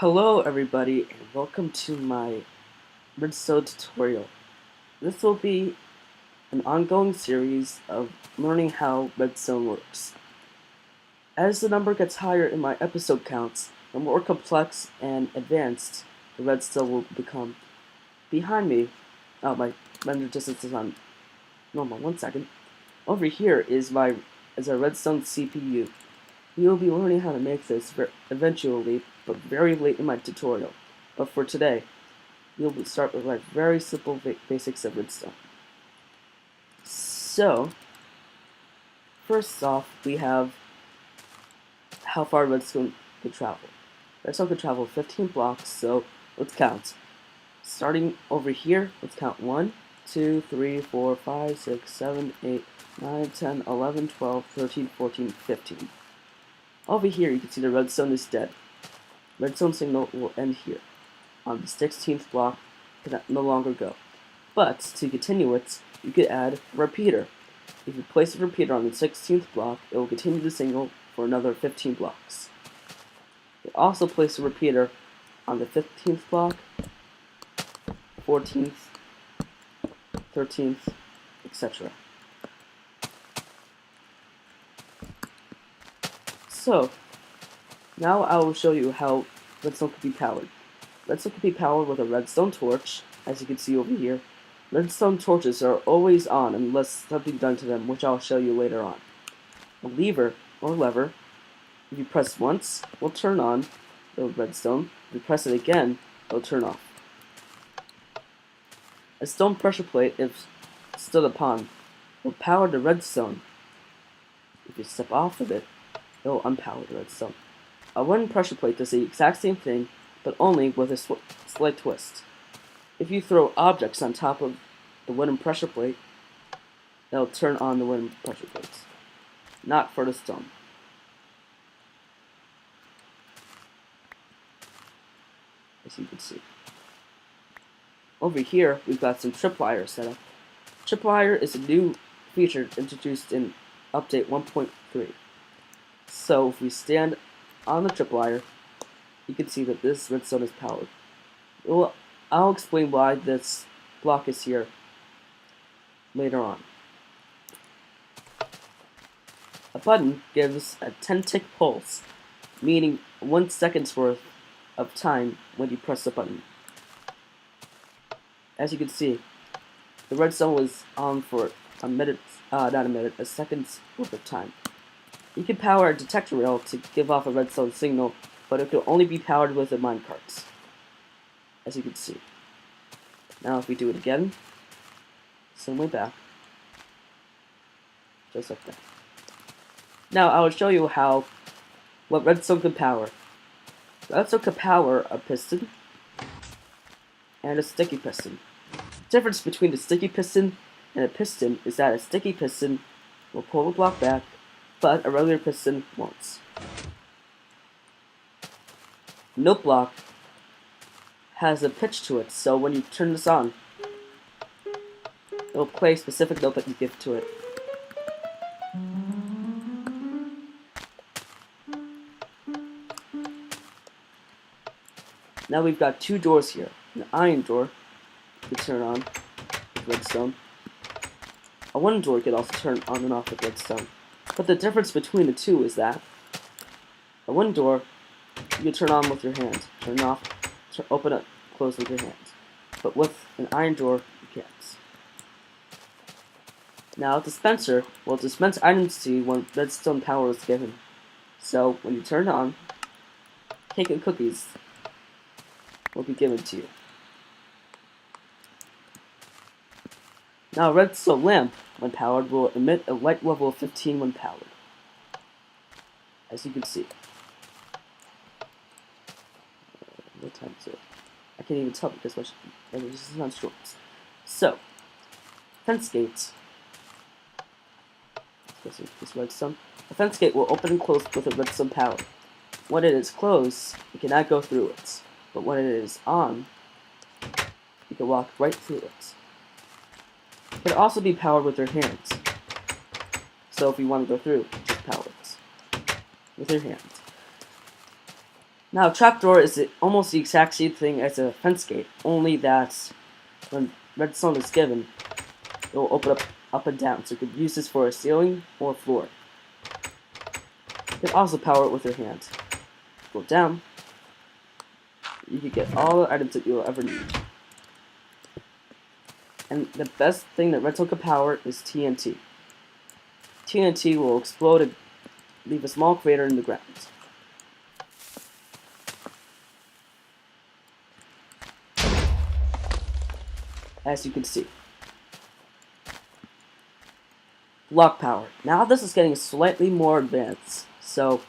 Hello everybody and welcome to my Redstone tutorial. This will be an ongoing series of learning how Redstone works. As the number gets higher in my episode counts, the more complex and advanced the Redstone will become. Behind me, my render distance is on normal, 1 second. Over here is a Redstone CPU. We will be learning how to make this eventually, but very late in my tutorial. But for today, we'll start with like very simple basics of Redstone. So, first off, we have how far Redstone can travel. Redstone can travel 15 blocks, so let's count. Starting over here, let's count 1, 2, 3, 4, 5, 6, 7, 8, 9, 10, 11, 12, 13, 14, 15. Over here, you can see the redstone is dead. Redstone signal will end here. On the 16th block, it can no longer go. But, to continue it, you could add a repeater. If you place a repeater on the 16th block, it will continue the signal for another 15 blocks. You also place a repeater on the 15th block, 14th, 13th, etc. So, now I will show you how redstone can be powered. Redstone can be powered with a redstone torch, as you can see over here. Redstone torches are always on unless something done to them, which I'll show you later on. A lever, or lever, if you press once, will turn on the redstone. If you press it again, it will turn off. A stone pressure plate, if stood upon, will power the redstone. If you step off of it, it will unpower the redstone. A wooden pressure plate does the exact same thing, but only with a slight twist. If you throw objects on top of the wooden pressure plate, they'll turn on the wooden pressure plates, not for the stone. As you can see. Over here, we've got some tripwire set up. Tripwire is a new feature introduced in update 1.3. So if we stand on the tripwire, you can see that this redstone is powered. I'll explain why this block is here later on. A button gives a 10-tick pulse, meaning 1 second's worth of time when you press the button. As you can see, the redstone was on for a second's worth of time. You can power a detector rail to give off a redstone signal, but it can only be powered with the minecarts, as you can see. Now if we do it again, same way back, just like that. Now I will show you what redstone can power. Redstone can power a piston and a sticky piston. The difference between the sticky piston and a piston is that a sticky piston will pull the block back, but a regular piston won't. Note block has a pitch to it, so when you turn this on, it will play a specific note that you give to it. Now we've got two doors here. An iron door you can turn on with redstone. A wooden door can also turn on and off with redstone. But the difference between the two is that a wooden door you can turn on with your hands, turn it off, open it, close with your hands. But with an iron door, you can't. Now a dispenser will dispense items to you when redstone power is given. So when you turn it on, cake and cookies will be given to you. Now a redstone lamp, when powered, will emit a light level of 15 when powered, as you can see. What time is it? I can't even tell because this is on shorts. So, fence gates. This redstone. A fence gate will open and close with a redstone power. When it is closed, you cannot go through it. But when it is on, you can walk right through it. It can also be powered with your hands. So if you want to go through, just power it with your hands. Now, a trapdoor is almost the exact same thing as a fence gate, only that when redstone is given, it will open up and down, so you could use this for a ceiling or floor. You can also power it with your hand. Go down, you can get all the items that you'll ever need. And the best thing that redstone can power is TNT. TNT will explode and leave a small crater in the ground. As you can see. Block power. Now this is getting slightly more advanced, so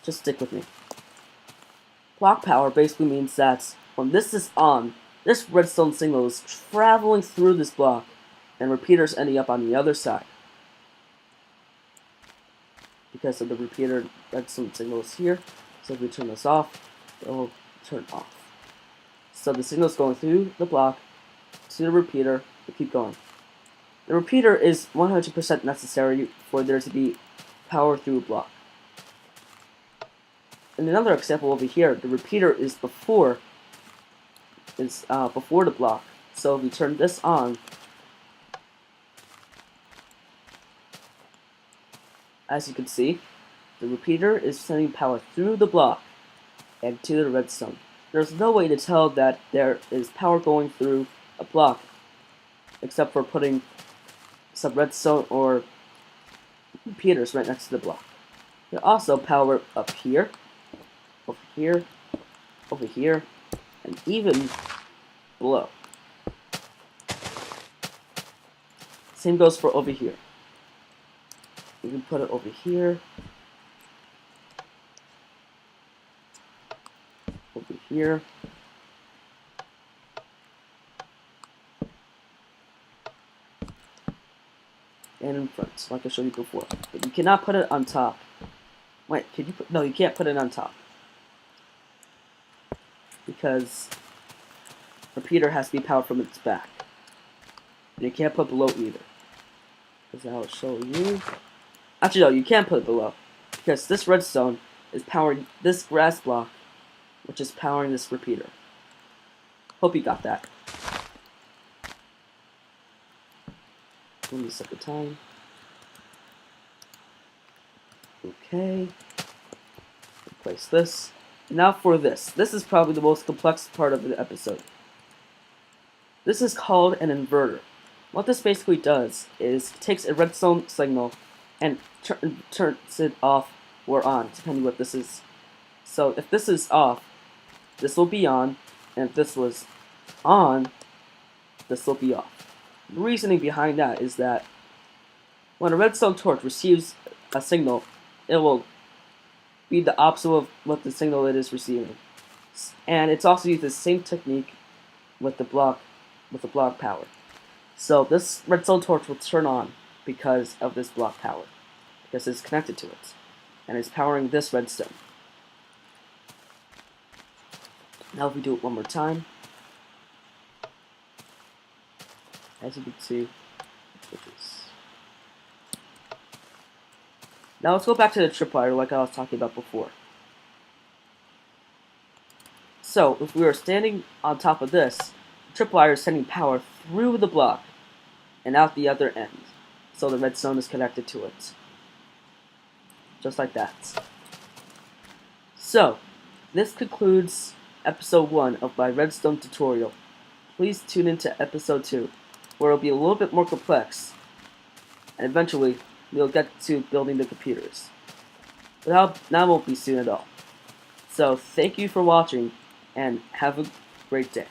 just stick with me. Block power basically means that when this is on, this redstone signal is traveling through this block, and repeaters ending up on the other side. Because of the repeater, redstone signal is here, so if we turn this off, it will turn off. So the signal is going through the block to the repeater to keep going. The repeater is 100% necessary for there to be power through a block. In another example over here, the repeater is before the block. So if we turn this on, as you can see, the repeater is sending power through the block and to the redstone. There's no way to tell that there is power going through a block except for putting some redstone or repeaters right next to the block. You can also power up here, over here, over here, and even below. Same goes for over here. You can put it over here, over here, and in front, like I showed you before. But you cannot put it on top. Wait, can you put? No, you can't put it on top because repeater has to be powered from its back, and you can't put below either. Because I'll show you. Actually, no, you can't put it below because this redstone is powering this grass block, which is powering this repeater. Hope you got that. Let me set the time. Okay. Replace this. Now for this. This is probably the most complex part of the episode. This is called an inverter. What this basically does is takes a redstone signal and turns it off or on, depending what this is. So if this is off, this will be on, and if this was on, this will be off. The reasoning behind that is that when a redstone torch receives a signal, it will be the opposite of what the signal it is receiving. And it's also used the same technique with the block power. So this redstone torch will turn on because of this block power, because it's connected to it, and it's powering this redstone. Now if we do it one more time, as you can see, now let's go back to the tripwire like I was talking about before. So if we were standing on top of this, the tripwire is sending power through the block and out the other end, so the redstone is connected to it. Just like that. So, this concludes episode 1 of my redstone tutorial. Please tune into episode 2, where it'll be a little bit more complex, and eventually we'll get to building the computers. But that won't be soon at all. So, thank you for watching, and have a great day.